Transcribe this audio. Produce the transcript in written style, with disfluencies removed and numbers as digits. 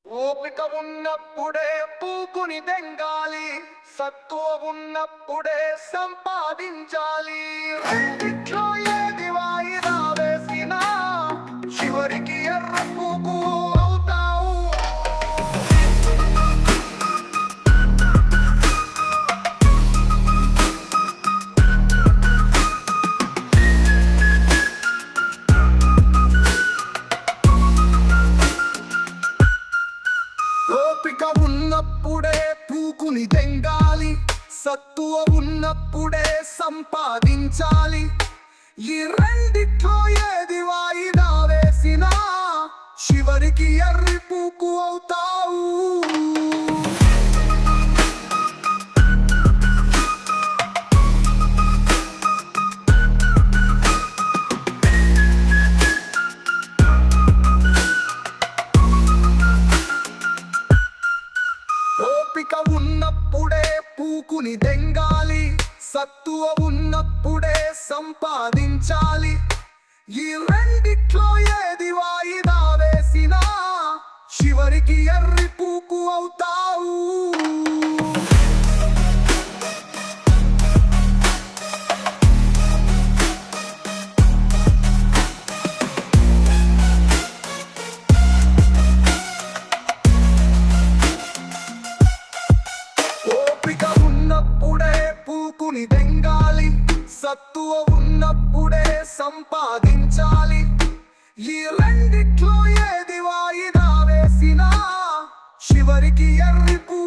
ఓపిక ఉన్నప్పుడే పూకుని తెంగాలి, సత్తువ ఉన్నప్పుడే సంపాదించాలి. రెండిట్లో ఏది వాయిదా వేసినా చివరికి ఎర్ర పూకు అవుతావు. ఓపిక ఉన్నప్పుడే పూకుని తెంగాలి, సత్తువ ఉన్నప్పుడే సంపాదించాలి. ఈ రెండిట్లో ఏది వాయిదా వేసినా చివరికి ఎర్రి పూకు అవుతావు. ఓపిక ఉన్నప్పుడే పూకుని తెంగాలి, సత్తువ ఉన్నప్పుడే సంపాదించాలి. ఈ రెండిట్లో ఏది వాయిదా వేసినా చివరికి ఎర్రి పూకు అవుతావు. ఓపిక ఉన్నప్పుడే పూకుని తెంగాలి, సత్తువ ఉన్నప్పుడే సంపాదించాలి. ఈ రెండిట్లో ఏది వాయిదా వేసినా చివరికి ఎర్రి పూకు